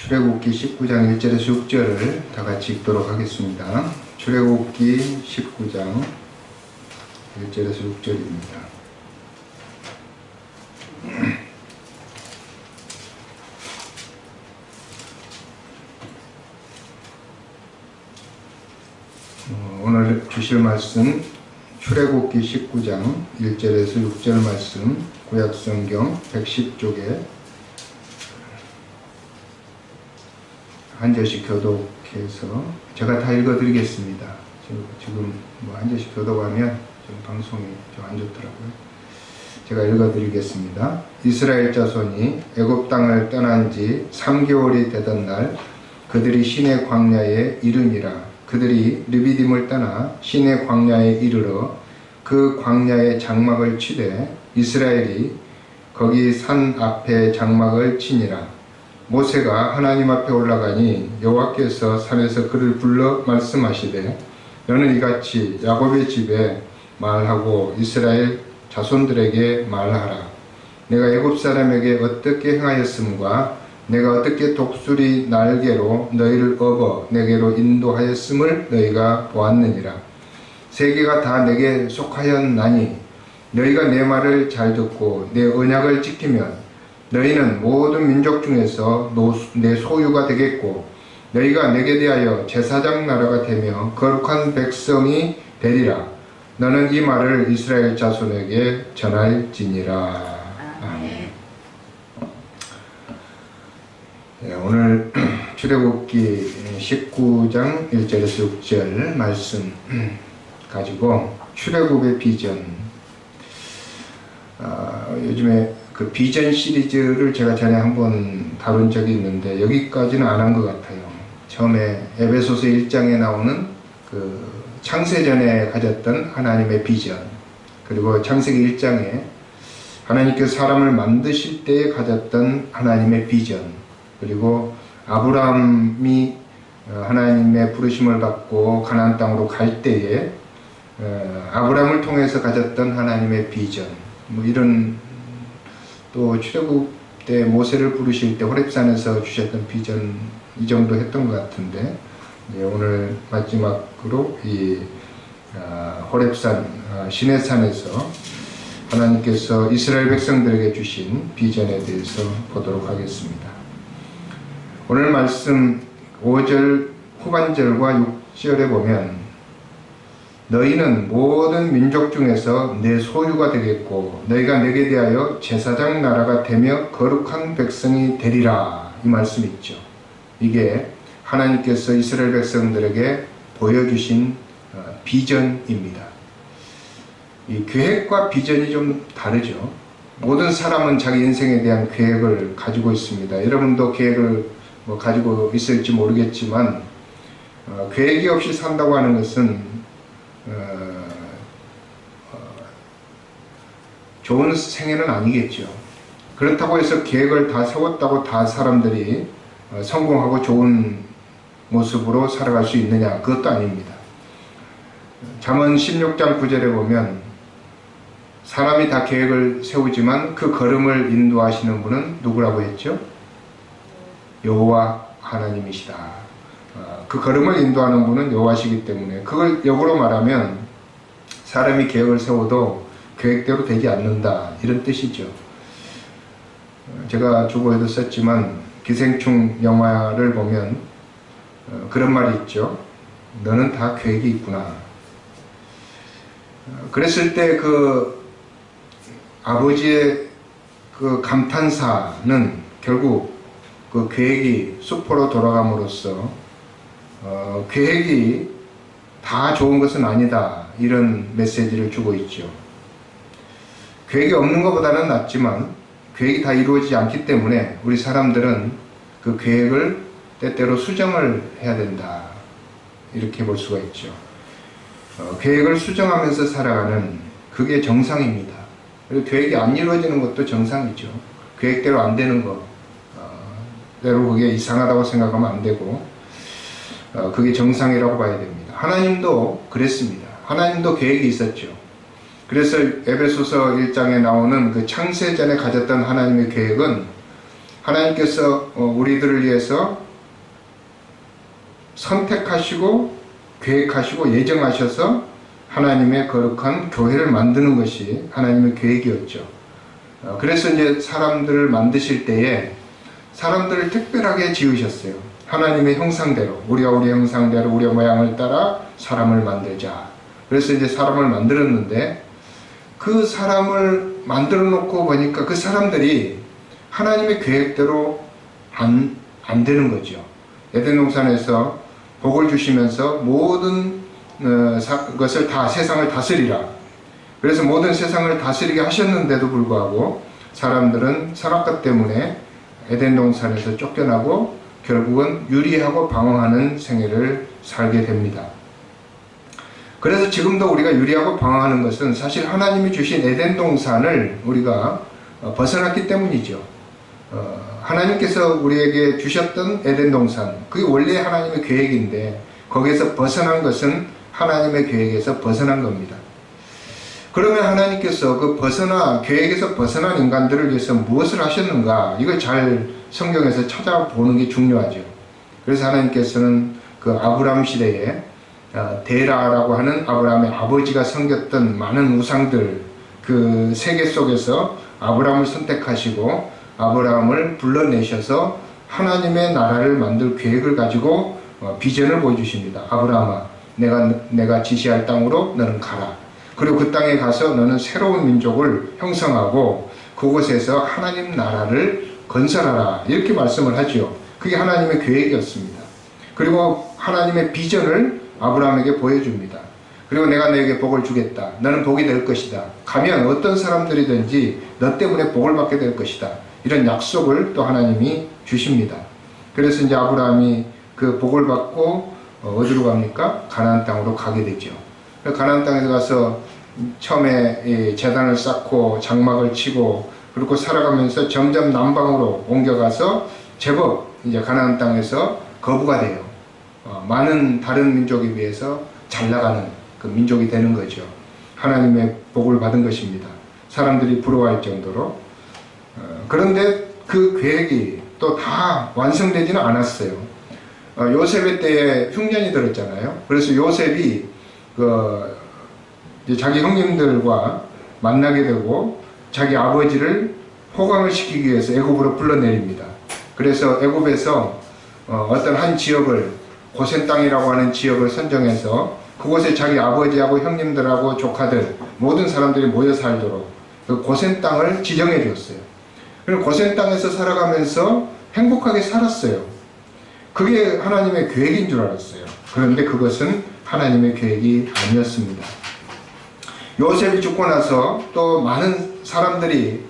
출애굽기 19장 1절에서 6절을 다 같이 읽도록 하겠습니다. 출애굽기 19장 1절에서 6절입니다. 오늘 주실 말씀 출애굽기 19장 1절에서 6절 말씀 구약성경 110쪽에 한 절씩 교독해서 제가 다 읽어드리겠습니다. 지금 한 절씩 교독하면 지금 방송이 좀 안 좋더라고요. 제가 읽어드리겠습니다. 이스라엘 자손이 애굽 땅을 떠난 지 3개월이 되던 날 그들이 시내 광야에 이르니라. 그들이 르비딤을 떠나 시내 광야에 이르러 그 광야의 장막을 치되 이스라엘이 거기 산 앞에 장막을 치니라. 모세가 하나님 앞에 올라가니 여호와께서 산에서 그를 불러 말씀하시되 너는 이같이 야곱의 집에 말하고 이스라엘 자손들에게 말하라. 내가 애굽 사람에게 어떻게 행하였음과 내가 어떻게 독수리 날개로 너희를 업어 내게로 인도하였음을 너희가 보았느니라. 세계가 다 내게 속하였나니 너희가 내 말을 잘 듣고 내 언약을 지키면 너희는 모든 민족 중에서 내 소유가 되겠고 너희가 내게 대하여 제사장 나라가 되며 거룩한 백성이 되리라. 너는 이 말을 이스라엘 자손에게 전할지니라. 아멘. 오늘 출애굽기 19장 1절에서 6절 말씀 가지고 출애굽의 비전, 요즘에 그 비전 시리즈를 제가 전에 한번 다룬 적이 있는데 여기까지는 안 한 것 같아요. 처음에 에베소서 1장에 나오는 그 창세전에 가졌던 하나님의 비전, 그리고 창세기 1장에 하나님께서 사람을 만드실 때에 가졌던 하나님의 비전, 그리고 아브라함이 하나님의 부르심을 받고 가나안 땅으로 갈 때에 아브라함을 통해서 가졌던 하나님의 비전, 뭐 이런, 또 출애굽 때 모세를 부르실 때 호렙산에서 주셨던 비전, 이 정도 했던 것 같은데 오늘 마지막으로 이 호렙산 시내산에서 하나님께서 이스라엘 백성들에게 주신 비전에 대해서 보도록 하겠습니다. 오늘 말씀 5절 후반절과 6절에 보면 너희는 모든 민족 중에서 내 소유가 되겠고 너희가 내게 대하여 제사장 나라가 되며 거룩한 백성이 되리라, 이 말씀이 있죠. 이게 하나님께서 이스라엘 백성들에게 보여주신 비전입니다. 이 계획과 비전이 좀 다르죠. 모든 사람은 자기 인생에 대한 계획을 가지고 있습니다. 여러분도 계획을 가지고 있을지 모르겠지만 계획이 없이 산다고 하는 것은 좋은 생애는 아니겠죠. 그렇다고 해서 계획을 다 세웠다고 다 사람들이 성공하고 좋은 모습으로 살아갈 수 있느냐, 그것도 아닙니다. 잠언 16장 9절에 보면 사람이 다 계획을 세우지만 그 걸음을 인도하시는 분은 누구라고 했죠? 여호와 하나님이시다. 그 걸음을 인도하는 분은 여호와시기 때문에, 그걸 역으로 말하면 사람이 계획을 세워도 계획대로 되지 않는다, 이런 뜻이죠. 제가 주보에도 썼지만 기생충 영화를 보면 그런 말이 있죠. 너는 다 계획이 있구나. 그랬을 때 그 아버지의 그 감탄사는 결국 그 계획이 수포로 돌아감으로써 계획이 다 좋은 것은 아니다, 이런 메시지를 주고 있죠. 계획이 없는 것보다는 낫지만 계획이 다 이루어지지 않기 때문에 우리 사람들은 그 계획을 때때로 수정을 해야 된다, 이렇게 볼 수가 있죠. 계획을 수정하면서 살아가는, 그게 정상입니다. 그리고 계획이 안 이루어지는 것도 정상이죠. 계획대로 안 되는 거, 때로 그게 이상하다고 생각하면 안 되고, 그게 정상이라고 봐야 됩니다. 하나님도 그랬습니다. 하나님도 계획이 있었죠. 그래서 에베소서 1장에 나오는 그 창세전에 가졌던 하나님의 계획은 하나님께서 우리들을 위해서 선택하시고 계획하시고 예정하셔서 하나님의 거룩한 교회를 만드는 것이 하나님의 계획이었죠. 그래서 이제 사람들을 만드실 때에 사람들을 특별하게 지으셨어요. 하나님의 형상대로, 우리가 우리 형상대로 우리의 모양을 따라 사람을 만들자. 그래서 이제 사람을 만들었는데 그 사람을 만들어 놓고 보니까 그 사람들이 하나님의 계획대로 안 되는 거죠. 에덴 동산에서 복을 주시면서 모든 것을 다 세상을 다스리라. 그래서 모든 세상을 다스리게 하셨는데도 불구하고 사람들은 선악과 때문에 에덴 동산에서 쫓겨나고 결국은 유리하고 방황하는 생애를 살게 됩니다. 그래서 지금도 우리가 유리하고 방황하는 것은 사실 하나님이 주신 에덴 동산을 우리가 벗어났기 때문이죠. 하나님께서 우리에게 주셨던 에덴 동산, 그게 원래 하나님의 계획인데 거기에서 벗어난 것은 하나님의 계획에서 벗어난 겁니다. 그러면 하나님께서 그 계획에서 벗어난 인간들을 위해서 무엇을 하셨는가? 이걸 잘 성경에서 찾아보는 게 중요하죠. 그래서 하나님께서는 그 아브라함 시대에 데라라고 하는 아브라함의 아버지가 섬겼던 많은 우상들, 그 세계 속에서 아브라함을 선택하시고 아브라함을 불러내셔서 하나님의 나라를 만들 계획을 가지고 비전을 보여주십니다. 아브라함아, 내가 지시할 땅으로 너는 가라. 그리고 그 땅에 가서 너는 새로운 민족을 형성하고 그곳에서 하나님 나라를 건설하라. 이렇게 말씀을 하죠. 그게 하나님의 계획이었습니다. 그리고 하나님의 비전을 아브라함에게 보여줍니다. 그리고 내가 너에게 복을 주겠다. 너는 복이 될 것이다. 가면 어떤 사람들이든지 너 때문에 복을 받게 될 것이다. 이런 약속을 또 하나님이 주십니다. 그래서 이제 아브라함이 그 복을 받고 어디로 갑니까? 가나안 땅으로 가게 되죠. 가나안 땅에 가서 처음에 제단을 쌓고 장막을 치고 그리고 살아가면서 점점 남방으로 옮겨가서 제법 이제 가나안 땅에서 거부가 돼요. 많은 다른 민족에 비해서 잘 나가는 그 민족이 되는 거죠. 하나님의 복을 받은 것입니다. 사람들이 부러워할 정도로. 그런데 그 계획이 또 다 완성되지는 않았어요. 요셉의 때에 흉년이 들었잖아요. 그래서 요셉이 이제 자기 형님들과 만나게 되고 자기 아버지를 호강을 시키기 위해서 애굽으로 불러내립니다. 그래서 애굽에서 어떤 한 지역을 고센 땅이라고 하는 지역을 선정해서 그곳에 자기 아버지하고 형님들하고 조카들 모든 사람들이 모여 살도록 그 고센 땅을 지정해 주었어요. 그리고 고센 땅에서 살아가면서 행복하게 살았어요. 그게 하나님의 계획인 줄 알았어요. 그런데 그것은 하나님의 계획이 아니었습니다. 요셉이 죽고 나서 또 많은 사람들이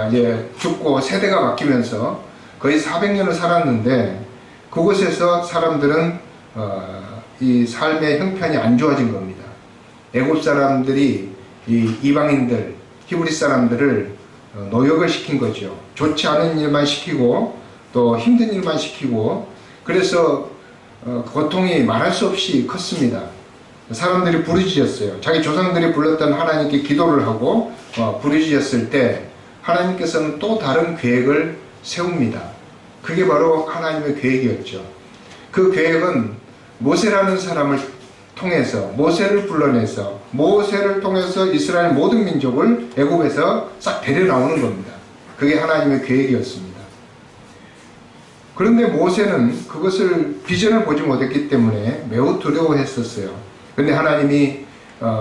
이제 죽고 세대가 바뀌면서 거의 400년을 살았는데 그곳에서 사람들은 이 삶의 형편이 안 좋아진 겁니다. 애굽 사람들이 이 이방인들, 히브리 사람들을 노역을 시킨 거죠. 좋지 않은 일만 시키고 또 힘든 일만 시키고 그래서 고통이 말할 수 없이 컸습니다. 사람들이 부르짖었어요. 자기 조상들이 불렀던 하나님께 기도를 하고 부르짖었을 때 하나님께서는 또 다른 계획을 세웁니다. 그게 바로 하나님의 계획이었죠. 그 계획은 모세라는 사람을 통해서 모세를 불러내서 모세를 통해서 이스라엘 모든 민족을 애굽에서 싹 데려 나오는 겁니다. 그게 하나님의 계획이었습니다. 그런데 모세는 그것을 비전을 보지 못했기 때문에 매우 두려워했었어요. 그런데 하나님이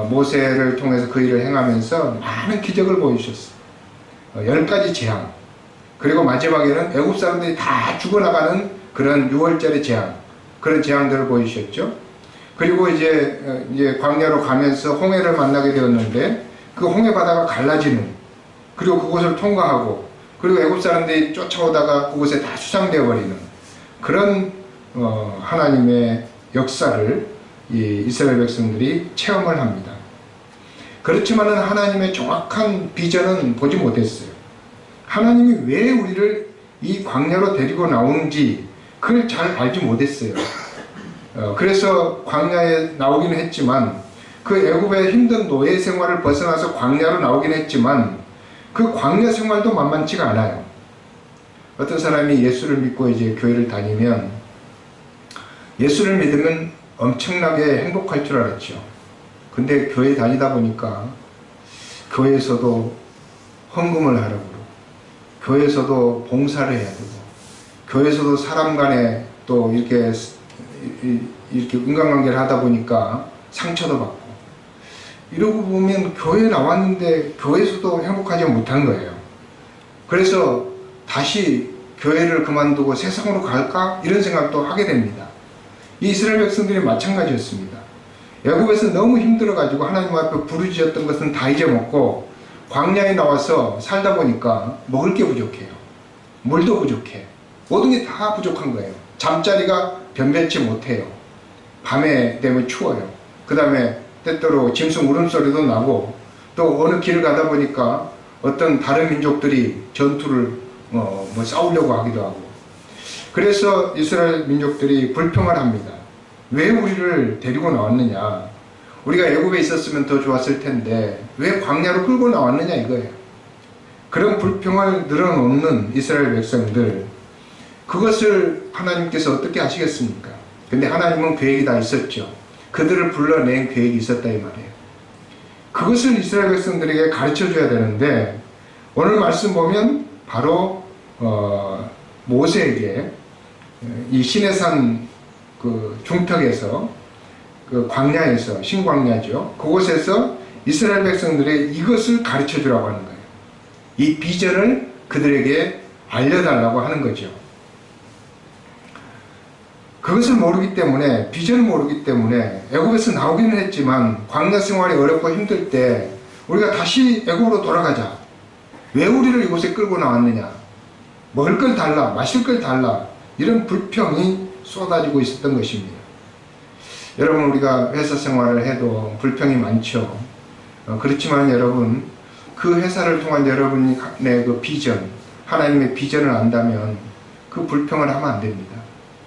모세를 통해서 그 일을 행하면서 많은 기적을 보여주셨어요. 10가지 재앙, 그리고 마지막에는 애굽 사람들이 다 죽어나가는 그런 6월절의 재앙, 그런 재앙들을 보여주셨죠. 그리고 이제 광야로 가면서 홍해를 만나게 되었는데 그 홍해 바다가 갈라지는, 그리고 그곳을 통과하고 그리고 애굽 사람들이 쫓아오다가 그곳에 다 수상되어 버리는 그런 하나님의 역사를 이 이스라엘 백성들이 체험을 합니다. 그렇지만은 하나님의 정확한 비전은 보지 못했어요. 하나님이 왜 우리를 이 광야로 데리고 나오는지 그걸 잘 알지 못했어요. 그래서 광야에 나오기는 했지만 그 애굽의 힘든 노예 생활을 벗어나서 광야로 나오긴 했지만 그 광야 생활도 만만치가 않아요. 어떤 사람이 예수를 믿고 이제 교회를 다니면 예수를 믿으면 엄청나게 행복할 줄 알았죠. 근데 교회 다니다 보니까 교회에서도 헌금을 하라고 그러고, 교회에서도 봉사를 해야 되고, 교회에서도 사람 간에 또 이렇게 인간관계를 하다 보니까 상처도 받고, 이러고 보면 교회에 나왔는데 교회에서도 행복하지 못한 거예요. 그래서 다시 교회를 그만두고 세상으로 갈까? 이런 생각도 하게 됩니다. 이 이스라엘 백성들이 마찬가지였습니다. 애굽에서 너무 힘들어가지고 하나님 앞에 부르짖었던 것은 다 잊어먹고 광야에 나와서 살다 보니까 먹을 게 부족해요. 물도 부족해. 모든 게 다 부족한 거예요. 잠자리가 변변치 못해요. 밤에 되면 추워요. 그 다음에 때때로 짐승 울음소리도 나고, 또 어느 길을 가다 보니까 어떤 다른 민족들이 전투를 싸우려고 하기도 하고, 그래서 이스라엘 민족들이 불평을 합니다. 왜 우리를 데리고 나왔느냐? 우리가 애굽에 있었으면 더 좋았을 텐데 왜 광야로 끌고 나왔느냐 이거예요. 그런 불평을 늘어놓는 이스라엘 백성들, 그것을 하나님께서 어떻게 하시겠습니까? 근데 하나님은 계획이 다 있었죠. 그들을 불러낸 계획이 있었다 이 말이에요. 그것을 이스라엘 백성들에게 가르쳐 줘야 되는데, 오늘 말씀 보면 바로 모세에게 이 시내산 그 중턱에서, 그 광야에서, 신광야죠, 그곳에서 이스라엘 백성들의 이것을 가르쳐 주라고 하는 거예요. 이 비전을 그들에게 알려달라고 하는 거죠. 그것을 모르기 때문에, 비전을 모르기 때문에 애굽에서 나오기는 했지만 광야 생활이 어렵고 힘들 때 우리가 다시 애굽으로 돌아가자, 왜 우리를 이곳에 끌고 나왔느냐, 먹을 걸 달라, 마실 걸 달라, 이런 불평이 쏟아지고 있었던 것입니다. 여러분, 우리가 회사 생활을 해도 불평이 많죠. 그렇지만 여러분, 그 회사를 통한 여러분이 그 비전, 하나님의 비전을 안다면 그 불평을 하면 안 됩니다.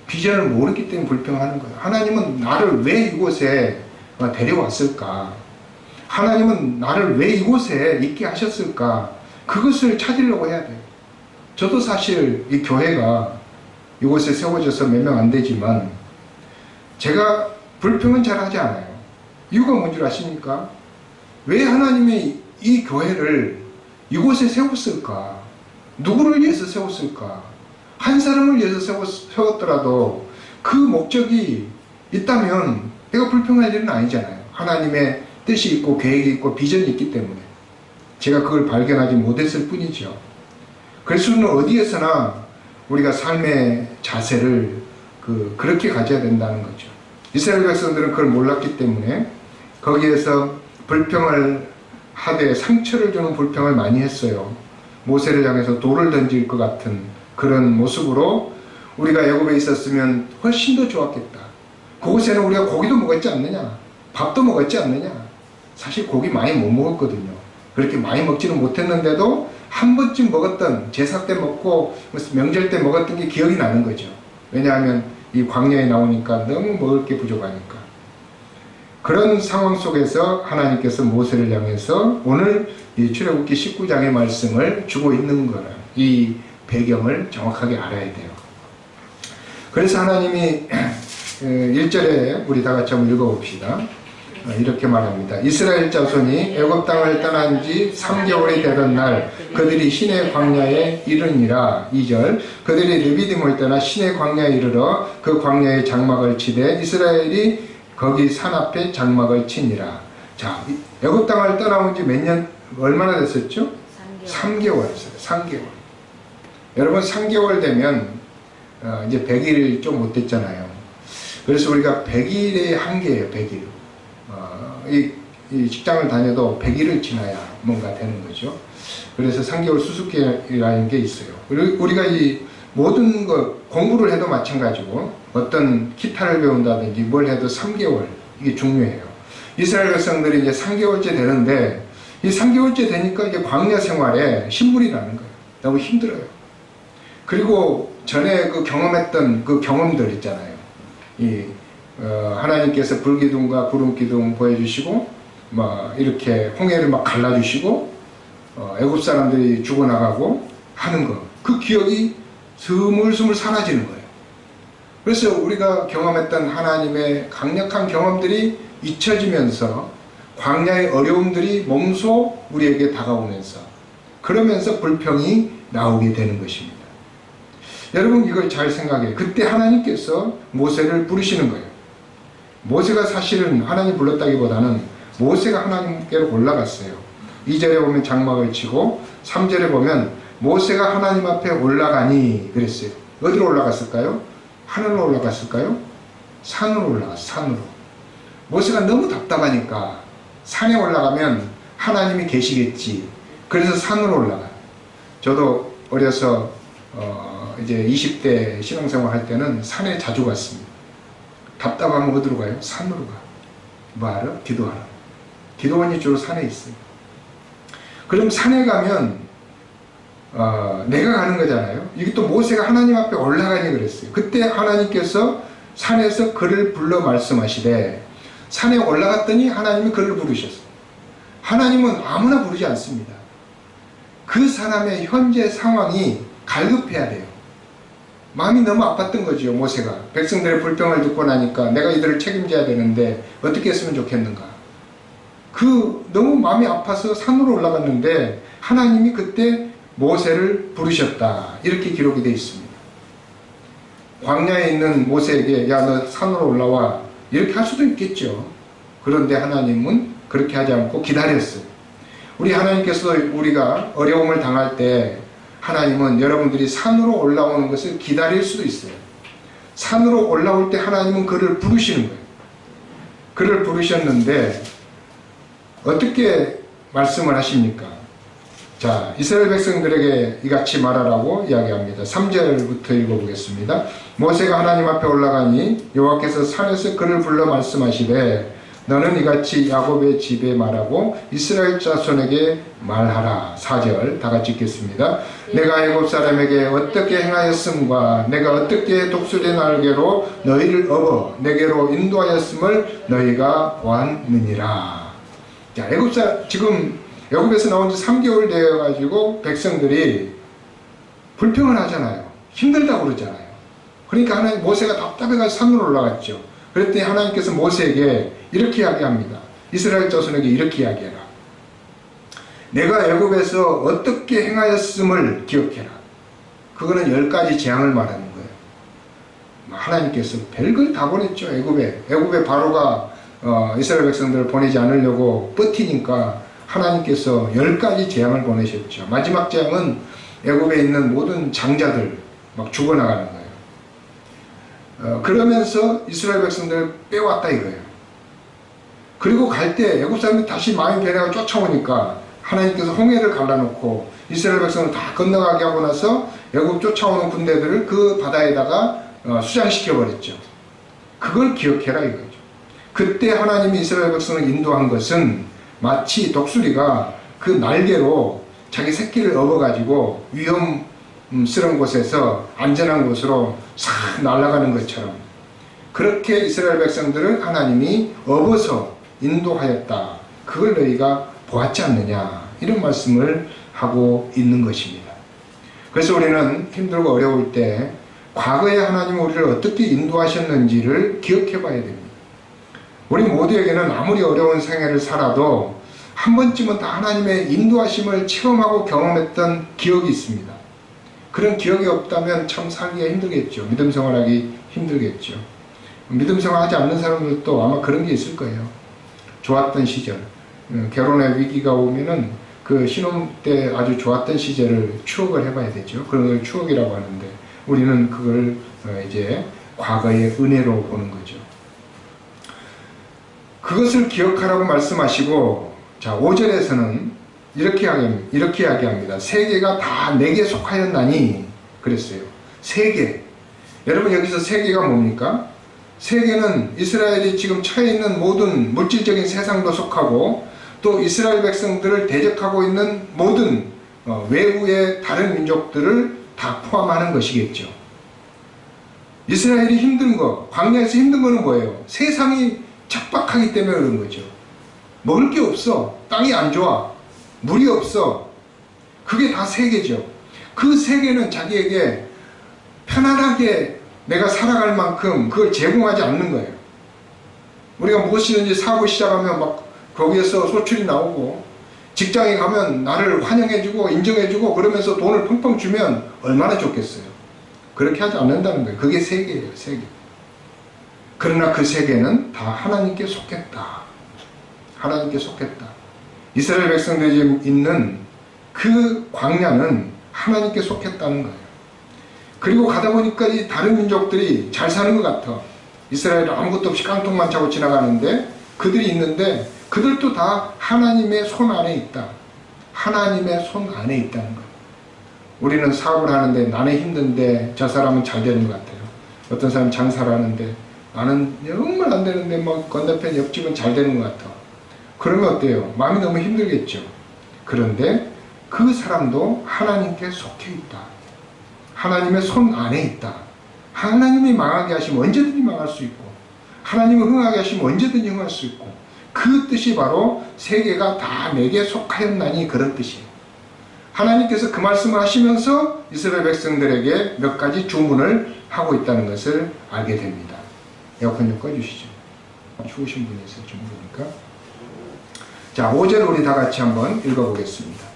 비전을 모르기 때문에 불평하는 거예요. 하나님은 나를 왜 이곳에 데려왔을까? 하나님은 나를 왜 이곳에 있게 하셨을까? 그것을 찾으려고 해야 돼요. 저도 사실 이 교회가 이곳에 세워져서 몇 명 안 되지만 제가 불평은 잘 하지 않아요. 이유가 뭔 줄 아십니까? 왜 하나님이 이 교회를 이곳에 세웠을까? 누구를 위해서 세웠을까? 한 사람을 위해서 세웠더라도 그 목적이 있다면 내가 불평할 일은 아니잖아요. 하나님의 뜻이 있고 계획이 있고 비전이 있기 때문에 제가 그걸 발견하지 못했을 뿐이죠. 그래서 어디에서나 우리가 삶의 자세를 그렇게 가져야 된다는 거죠. 이스라엘 백성들은 그걸 몰랐기 때문에 거기에서 불평을 하되 상처를 주는 불평을 많이 했어요. 모세를 향해서 돌을 던질 것 같은 그런 모습으로, 우리가 애굽에 있었으면 훨씬 더 좋았겠다. 그곳에는 우리가 고기도 먹었지 않느냐, 밥도 먹었지 않느냐. 사실 고기 많이 못 먹었거든요. 그렇게 많이 먹지는 못했는데도 한 번쯤 먹었던, 제사 때 먹고 명절 때 먹었던 게 기억이 나는 거죠. 왜냐하면 이 광야에 나오니까 너무 먹을 게 부족하니까. 그런 상황 속에서 하나님께서 모세를 향해서 오늘 이 출애굽기 19장의 말씀을 주고 있는 거라, 이 배경을 정확하게 알아야 돼요. 그래서 하나님이 1절에 우리 다 같이 한번 읽어봅시다. 이렇게 말합니다. 이스라엘 자손이 애굽 땅을 떠난 지 3개월이 되던 날 그들이 시내 광야에 이르니라. 2절, 그들이 르비딤을 떠나 시내 광야에 이르러 그 광야에 장막을 치되 이스라엘이 거기 산 앞에 장막을 치니라. 자, 애굽 땅을 떠나온 지 몇 년, 얼마나 됐었죠? 3개월 했어요. 3개월. 여러분, 3개월 되면 이제 100일 좀 못 됐잖아요. 그래서 우리가 100일의 한계예요. 100일. 이 직장을 다녀도 100일을 지나야 뭔가 되는 거죠. 그래서 3개월 수습기라는 게 있어요. 우리가 이 모든 것, 공부를 해도 마찬가지고 어떤 기타를 배운다든지 뭘 해도 3개월, 이게 중요해요. 이스라엘 백성들이 이제 3개월째 되는데, 이 3개월째 되니까 이제 광야 생활에 신물이 나는 거예요. 너무 힘들어요. 그리고 전에 그 경험했던 그 경험들 있잖아요. 하나님께서 불기둥과 구름기둥 보여주시고, 이렇게 홍해를 막 갈라주시고, 애굽 사람들이 죽어나가고 하는 거. 그 기억이 스물스물 사라지는 거예요. 그래서 우리가 경험했던 하나님의 강력한 경험들이 잊혀지면서 광야의 어려움들이 몸소 우리에게 다가오면서 그러면서 불평이 나오게 되는 것입니다. 여러분 이걸 잘 생각해요. 그때 하나님께서 모세를 부르시는 거예요. 모세가 사실은 하나님 불렀다기보다는 모세가 하나님께로 올라갔어요. 2절에 보면 장막을 치고 3절에 보면 모세가 하나님 앞에 올라가니 그랬어요. 어디로 올라갔을까요? 하늘로 올라갔을까요? 산으로 올라갔어요. 산으로. 모세가 너무 답답하니까 산에 올라가면 하나님이 계시겠지. 그래서 산으로 올라가요. 저도 어려서 이제 20대 신앙생활 할 때는 산에 자주 갔습니다. 답답하면 어디로 가요? 산으로 가. 뭐 알아? 기도하라. 기도원이 주로 산에 있어요. 그럼 산에 가면 내가 가는 거잖아요. 이게 또 모세가 하나님 앞에 올라가니 그랬어요. 그때 하나님께서 산에서 그를 불러 말씀하시되 산에 올라갔더니 하나님이 그를 부르셨어요. 하나님은 아무나 부르지 않습니다. 그 사람의 현재 상황이 갈급해야 돼요. 마음이 너무 아팠던 거죠. 모세가 백성들의 불평을 듣고 나니까 내가 이들을 책임져야 되는데 어떻게 했으면 좋겠는가. 너무 마음이 아파서 산으로 올라갔는데 하나님이 그때 모세를 부르셨다. 이렇게 기록이 되어 있습니다. 광야에 있는 모세에게 야 너 산으로 올라와 이렇게 할 수도 있겠죠. 그런데 하나님은 그렇게 하지 않고 기다렸어요. 우리 하나님께서 우리가 어려움을 당할 때 하나님은 여러분들이 산으로 올라오는 것을 기다릴 수도 있어요. 산으로 올라올 때 하나님은 그를 부르시는 거예요. 그를 부르셨는데 어떻게 말씀을 하십니까? 자, 이스라엘 백성들에게 이같이 말하라고 이야기합니다. 3절부터 읽어보겠습니다. 모세가 하나님 앞에 올라가니 여호와께서 산에서 그를 불러 말씀하시되 너는 이같이 야곱의 집에 말하고 이스라엘 자손에게 말하라. 4절 다 같이 읽겠습니다. 내가 애굽 사람에게 어떻게 행하였음과 내가 어떻게 독수리 날개로 너희를 업어 내게로 인도하였음을 너희가 보았느니라. 자, 지금 애굽에서 나온 지 3개월 되어가지고 백성들이 불평을 하잖아요. 힘들다고 그러잖아요. 그러니까 모세가 답답해가지고 산으로 올라갔죠. 그랬더니 하나님께서 모세에게 이렇게 이야기합니다. 이스라엘 자손에게 이렇게 이야기해라. 내가 애굽에서 어떻게 행하였음을 기억해라. 그거는 10가지 재앙을 말하는 거예요. 하나님께서 별걸 다 보냈죠. 애굽에 바로가 이스라엘 백성들을 보내지 않으려고 버티니까 하나님께서 10가지 재앙을 보내셨죠. 마지막 재앙은 애굽에 있는 모든 장자들 막 죽어나가는 거예요. 그러면서 이스라엘 백성들을 빼왔다 이거예요. 그리고 갈 때 애굽 사람들이 다시 마음이 변해가 쫓아오니까 하나님께서 홍해를 갈라놓고 이스라엘 백성을 다 건너가게 하고 나서 애굽 쫓아오는 군대들을 그 바다에다가 수장시켜버렸죠. 그걸 기억해라 이거죠. 그때 하나님이 이스라엘 백성을 인도한 것은 마치 독수리가 그 날개로 자기 새끼를 업어가지고 위험스러운 곳에서 안전한 곳으로 싹 날아가는 것처럼 그렇게 이스라엘 백성들을 하나님이 업어서 인도하였다. 그걸 너희가 보았지 않느냐. 이런 말씀을 하고 있는 것입니다. 그래서 우리는 힘들고 어려울 때 과거에 하나님이 우리를 어떻게 인도하셨는지를 기억해 봐야 됩니다. 우리 모두에게는 아무리 어려운 생애를 살아도 한 번쯤은 다 하나님의 인도하심을 체험하고 경험했던 기억이 있습니다. 그런 기억이 없다면 참 살기가 힘들겠죠. 믿음 생활하기 힘들겠죠. 믿음 생활하지 않는 사람들도 아마 그런 게 있을 거예요. 좋았던 시절, 결혼의 위기가 오면은 그 신혼 때 아주 좋았던 시절을 추억을 해봐야 되죠. 그런 걸 추억이라고 하는데 우리는 그걸 이제 과거의 은혜로 보는 거죠. 그것을 기억하라고 말씀하시고, 자, 5절에서는 이렇게 이야기합니다. 세계가 다 내게 속하였나니 그랬어요. 세계. 여러분 여기서 세계가 뭡니까? 세계는 이스라엘이 지금 처해 있는 모든 물질적인 세상도 속하고 또 이스라엘 백성들을 대적하고 있는 모든 외부의 다른 민족들을 다 포함하는 것이겠죠. 이스라엘이 힘든 거, 광야에서 힘든 거는 뭐예요? 세상이 척박하기 때문에 그런 거죠. 먹을 게 없어. 땅이 안 좋아. 물이 없어. 그게 다 세계죠. 그 세계는 자기에게 편안하게 내가 살아갈 만큼 그걸 제공하지 않는 거예요. 우리가 무엇이든지 사업을 시작하면 막 거기에서 소출이 나오고, 직장에 가면 나를 환영해주고 인정해주고 그러면서 돈을 펑펑 주면 얼마나 좋겠어요. 그렇게 하지 않는다는 거예요. 그게 세계예요, 세계. 그러나 그 세계는 다 하나님께 속했다. 하나님께 속했다. 이스라엘 백성들이 지금 있는 그 광야는 하나님께 속했다는 거예요. 그리고 가다 보니까 이 다른 민족들이 잘 사는 것 같아. 이스라엘은 아무것도 없이 깡통만 차고 지나가는데 그들이 있는데 그들도 다 하나님의 손 안에 있다. 하나님의 손 안에 있다는 거예요. 우리는 사업을 하는데 나는 힘든데 저 사람은 잘 되는 것 같아요. 어떤 사람은 장사를 하는데 나는 정말 안 되는데 뭐 건너편 옆집은 잘 되는 것 같아. 그러면 어때요? 마음이 너무 힘들겠죠. 그런데 그 사람도 하나님께 속해 있다. 하나님의 손 안에 있다. 하나님이 망하게 하시면 언제든지 망할 수 있고, 하나님을 흥하게 하시면 언제든지 흥할 수 있고, 그 뜻이 바로 세계가 다 내게 속하였나니 그런 뜻이에요. 하나님께서 그 말씀을 하시면서 이스라엘 백성들에게 몇 가지 주문을 하고 있다는 것을 알게 됩니다. 에어컨 좀 꺼주시죠. 추우신 분이 있어요. 좀 보니까. 자, 5절 우리 다 같이 한번 읽어보겠습니다.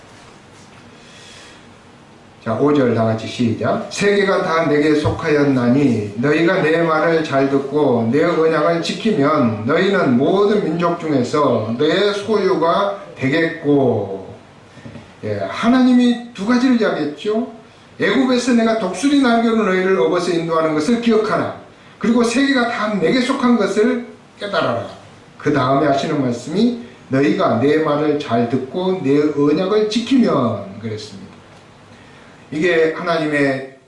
자, 5절 다 같이 시작. 세계가 다 내게 속하였나니 너희가 내 말을 잘 듣고 내 언약을 지키면 너희는 모든 민족 중에서 너의 소유가 되겠고. 예, 하나님이 두 가지를 이야기했죠. 애굽에서 내가 독수리 날개로 너희를 업어서 인도하는 것을 기억하라. 그리고 세계가 다 내게 속한 것을 깨달아라. 그 다음에 하시는 말씀이 너희가 내 말을 잘 듣고 내 언약을 지키면 그랬습니다. 이게 하나님의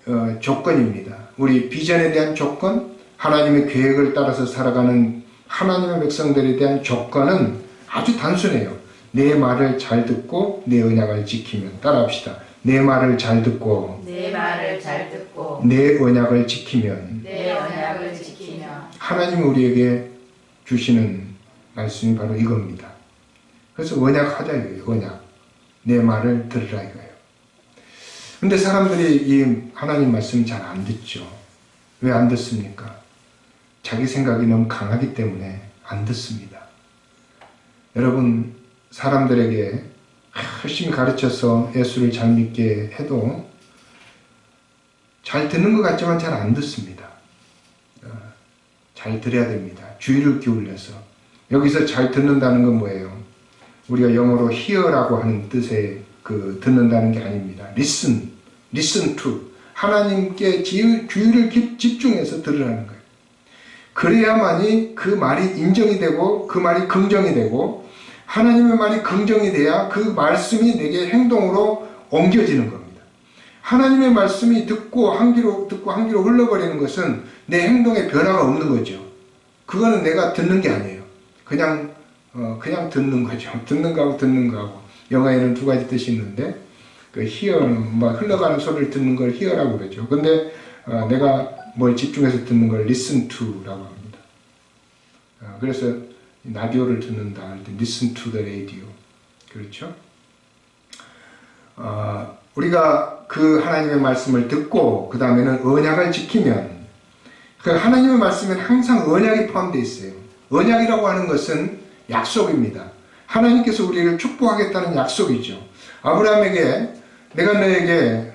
조건입니다. 우리 비전에 대한 조건, 하나님의 계획을 따라서 살아가는 하나님의 백성들에 대한 조건은 아주 단순해요. 내 말을 잘 듣고 내 언약을 지키면. 따라합시다. 내 말을 잘 듣고 내 말을 잘 듣고 내 언약을 지키면. 내 언약을 지키면. 하나님이 우리에게 주시는 말씀이 바로 이겁니다. 그래서 언약하자 이거예요. 언약. 내 말을 들으라 이거예요. 근데 사람들이 이 하나님 말씀 잘 안 듣죠. 왜 안 듣습니까? 자기 생각이 너무 강하기 때문에 안 듣습니다. 여러분, 사람들에게 열심히 가르쳐서 예수를 잘 믿게 해도 잘 듣는 것 같지만 잘 안 듣습니다. 잘 들어야 됩니다. 주의를 기울여서. 여기서 잘 듣는다는 건 뭐예요? 우리가 영어로 hear라고 하는 뜻의 그 듣는다는 게 아닙니다. listen to. 하나님께 주의를 집중해서 들으라는 거예요. 그래야만이 그 말이 인정이 되고 그 말이 긍정이 되고, 하나님의 말이 긍정이 돼야 그 말씀이 내게 행동으로 옮겨지는 겁니다. 하나님의 말씀이 듣고 한 귀로 흘러버리는 것은 내 행동에 변화가 없는 거죠. 그거는 내가 듣는 게 아니에요. 그냥 듣는 거죠. 듣는 거하고. 영어에는 두 가지 뜻이 있는데, 그 hear는 막 흘러가는 소리를 듣는 걸 hear라고 그러죠. 근데 내가 뭘 집중해서 듣는 걸 listen to라고 합니다. 그래서 라디오를 듣는다 할 때 listen to the radio. 그렇죠? 우리가 그 하나님의 말씀을 듣고 그 다음에는 언약을 지키면, 그 하나님의 말씀에는 항상 언약이 포함되어 있어요. 언약이라고 하는 것은 약속입니다. 하나님께서 우리를 축복하겠다는 약속이죠. 아브라함에게 내가 너에게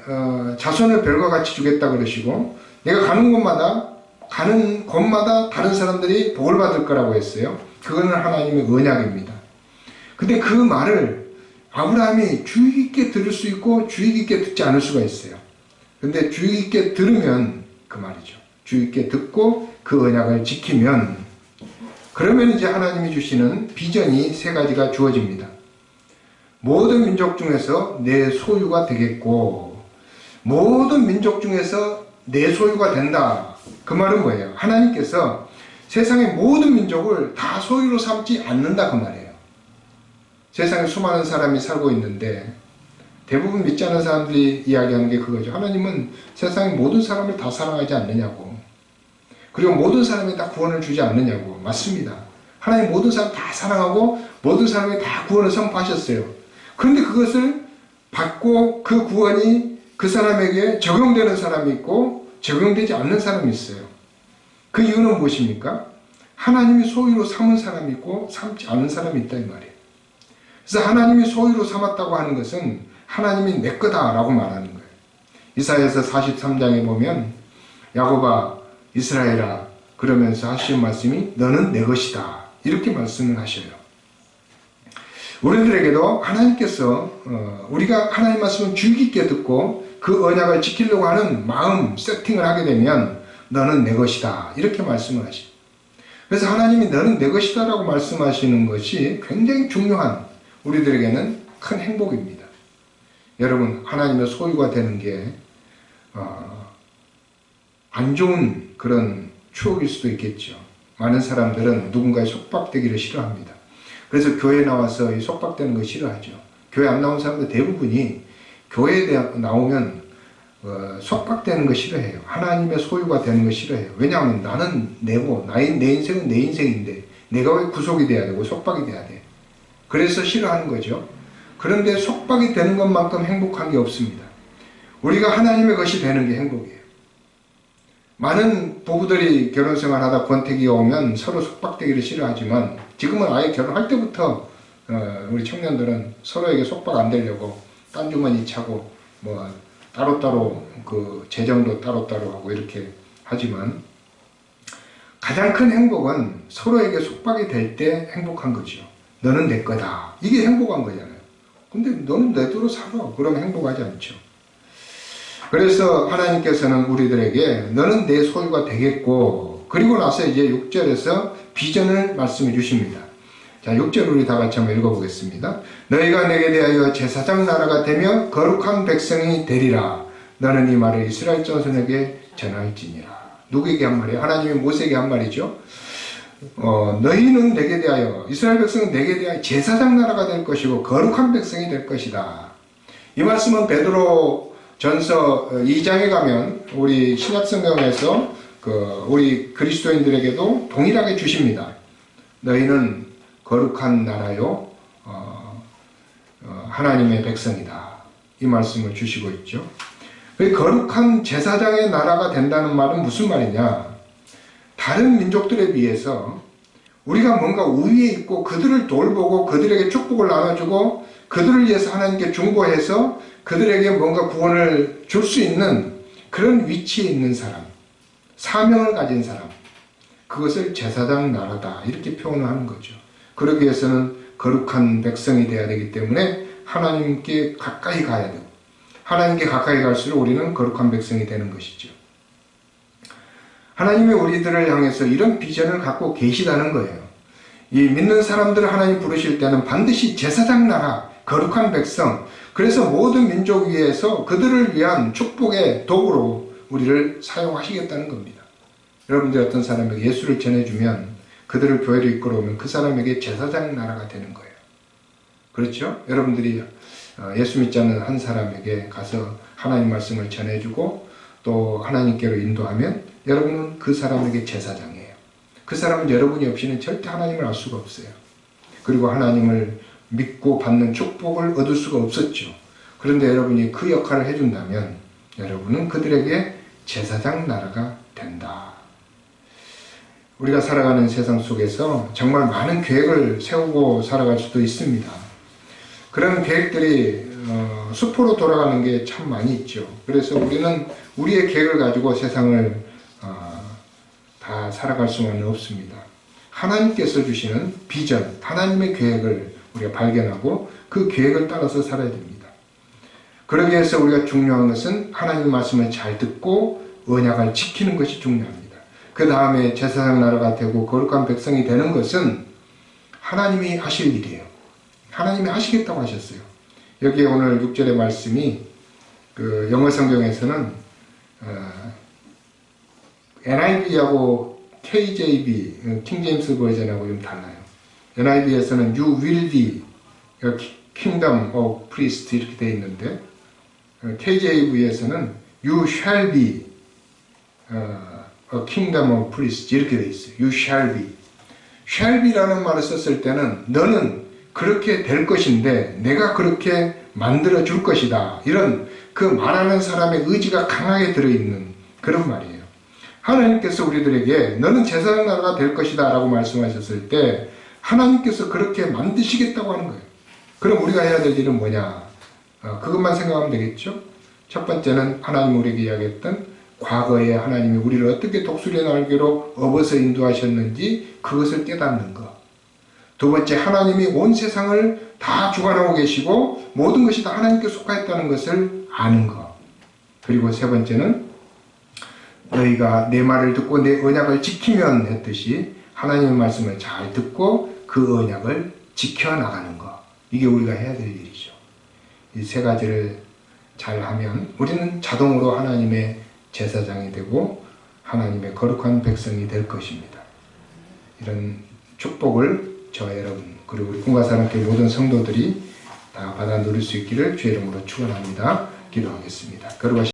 자손을 별과 같이 주겠다 그러시고, 내가 가는 곳마다 다른 사람들이 복을 받을 거라고 했어요. 그거는 하나님의 언약입니다. 근데 그 말을 아브라함이 주의 깊게 들을 수 있고 주의 깊게 듣지 않을 수가 있어요. 근데 주의 깊게 들으면 그 말이죠. 주의 깊게 듣고 그 언약을 지키면, 그러면 이제 하나님이 주시는 비전이 세 가지가 주어집니다. 모든 민족 중에서 내 소유가 되겠고, 모든 민족 중에서 내 소유가 된다. 그 말은 뭐예요? 하나님께서 세상의 모든 민족을 다 소유로 삼지 않는다 그 말이에요. 세상에 수많은 사람이 살고 있는데 대부분 믿지 않는 사람들이 이야기하는 게 그거죠. 하나님은 세상의 모든 사람을 다 사랑하지 않느냐고. 그리고 모든 사람에 다 구원을 주지 않느냐고. 맞습니다. 하나님 모든 사람 다 사랑하고 모든 사람에 다 구원을 선포하셨어요. 그런데 그것을 받고 그 구원이 그 사람에게 적용되는 사람이 있고 적용되지 않는 사람이 있어요. 그 이유는 무엇입니까? 하나님이 소유로 삼은 사람이 있고 삼지 않은 사람이 있다 이 말이에요. 그래서 하나님이 소유로 삼았다고 하는 것은 하나님이 내 거다라고 말하는 거예요. 이사야서 43장에 보면 야곱아 이스라엘아 그러면서 하시는 말씀이 너는 내 것이다 이렇게 말씀을 하셔요. 우리들에게도 하나님께서 우리가 하나님 말씀을 주의 깊게 듣고 그 언약을 지키려고 하는 마음 세팅을 하게 되면 너는 내 것이다 이렇게 말씀을 하시죠. 그래서 하나님이 너는 내 것이다 라고 말씀하시는 것이 굉장히 중요한 우리들에게는 큰 행복입니다. 여러분 하나님의 소유가 되는 게 안 좋은 그런 추억일 수도 있겠죠. 많은 사람들은 누군가의 속박되기를 싫어합니다. 그래서 교회에 나와서 이 속박되는 거 싫어하죠. 교회 안 나온 사람들 대부분이 교회에 나오면 속박되는 거 싫어해요. 하나님의 소유가 되는 거 싫어해요. 왜냐하면 나는 내고 내 인생은 내 인생인데 내가 왜 구속이 돼야 되고 속박이 돼야 돼. 그래서 싫어하는 거죠. 그런데 속박이 되는 것만큼 행복한 게 없습니다. 우리가 하나님의 것이 되는 게 행복이에요. 많은 부부들이 결혼생활 하다 권태기가 오면 서로 속박되기를 싫어하지만 지금은 아예 결혼할 때부터 우리 청년들은 서로에게 속박 안 되려고 딴 주머니 차고 뭐 따로따로 그 재정도 따로따로 하고 이렇게 하지만 가장 큰 행복은 서로에게 속박이 될 때 행복한 거죠. 너는 내 거다. 이게 행복한 거잖아요. 근데 너는 내 대로 살아. 그러면 행복하지 않죠. 그래서 하나님께서는 우리들에게 너는 내 소유가 되겠고 그리고 나서 이제 6절에서 비전을 말씀해 주십니다. 자, 6절 우리 다 같이 한번 읽어보겠습니다. 너희가 내게 대하여 제사장 나라가 되며 거룩한 백성이 되리라. 너는 이 말을 이스라엘 자손에게 전할지니라. 누구에게 한 말이에요? 하나님이 모세에게 한 말이죠. 너희는 내게 대하여 이스라엘 백성은 내게 대하여 제사장 나라가 될 것이고 거룩한 백성이 될 것이다. 이 말씀은 베드로 전서 2장에 가면 우리 신약성경에서 우리 그리스도인들에게도 동일하게 주십니다. 너희는 거룩한 나라요 하나님의 백성이다. 이 말씀을 주시고 있죠. 거룩한 제사장의 나라가 된다는 말은 무슨 말이냐? 다른 민족들에 비해서 우리가 뭔가 우위에 있고 그들을 돌보고 그들에게 축복을 나눠주고 그들을 위해서 하나님께 중보해서 그들에게 뭔가 구원을 줄 수 있는 그런 위치에 있는 사람, 사명을 가진 사람, 그것을 제사장 나라다 이렇게 표현을 하는 거죠. 그러기 위해서는 거룩한 백성이 되어야 되기 때문에 하나님께 가까이 가야 되고 하나님께 가까이 갈수록 우리는 거룩한 백성이 되는 것이죠. 하나님이 우리들을 향해서 이런 비전을 갖고 계시다는 거예요. 이 믿는 사람들을 하나님 부르실 때는 반드시 제사장 나라, 거룩한 백성, 그래서 모든 민족 위에서 그들을 위한 축복의 도구로 우리를 사용하시겠다는 겁니다. 여러분들 어떤 사람에게 예수를 전해주면 그들을 교회로 이끌어오면 그 사람에게 제사장 나라가 되는 거예요. 그렇죠? 여러분들이 예수 믿지 않는 한 사람에게 가서 하나님 말씀을 전해주고 또 하나님께로 인도하면 여러분은 그 사람에게 제사장이에요. 그 사람은 여러분이 없이는 절대 하나님을 알 수가 없어요. 그리고 하나님을 믿고 받는 축복을 얻을 수가 없었죠. 그런데 여러분이 그 역할을 해준다면 여러분은 그들에게 제사장 나라가 된다. 우리가 살아가는 세상 속에서 정말 많은 계획을 세우고 살아갈 수도 있습니다. 그런 계획들이 수포로 돌아가는 게 참 많이 있죠. 그래서 우리는 우리의 계획을 가지고 세상을 다 살아갈 수는 없습니다. 하나님께서 주시는 비전, 하나님의 계획을 우리가 발견하고 그 계획을 따라서 살아야 됩니다. 그러기 위해서 우리가 중요한 것은 하나님 말씀을 잘 듣고 언약을 지키는 것이 중요합니다. 그 다음에 제사장 나라가 되고 거룩한 백성이 되는 것은 하나님이 하실 일이에요. 하나님이 하시겠다고 하셨어요. 여기에 오늘 6절의 말씀이 그 영어 성경에서는 NIV하고 KJV, 킹제임스 버전하고 좀 달라요. NIV에서는 You will be a kingdom of priests 이렇게 되어 있는데 KJV에서는 You shall be a kingdom of priests 이렇게 되어 있어요. You shall be. shall be라는 말을 썼을 때는 너는 그렇게 될 것인데 내가 그렇게 만들어 줄 것이다. 이런 그 말하는 사람의 의지가 강하게 들어있는 그런 말이에요. 하나님께서 우리들에게 너는 제사장 나라가 될 것이다 라고 말씀하셨을 때 하나님께서 그렇게 만드시겠다고 하는 거예요. 그럼 우리가 해야 될 일은 뭐냐? 그것만 생각하면 되겠죠? 첫 번째는 하나님 우리에게 이야기했던 과거에 하나님이 우리를 어떻게 독수리의 날개로 업어서 인도하셨는지 그것을 깨닫는 것. 두 번째, 하나님이 온 세상을 다 주관하고 계시고 모든 것이 다 하나님께 속하였다는 것을 아는 것. 그리고 세 번째는 너희가 내 말을 듣고 내 언약을 지키면 했듯이 하나님의 말씀을 잘 듣고 그 언약을 지켜나가는 것. 이게 우리가 해야 될 일이죠. 이 세 가지를 잘 하면 우리는 자동으로 하나님의 제사장이 되고 하나님의 거룩한 백성이 될 것입니다. 이런 축복을 저와 여러분 그리고 우리 꿈과사랑교회 모든 성도들이 다 받아 누릴 수 있기를 주의 이름으로 축원합니다. 기도하겠습니다. 거룩하신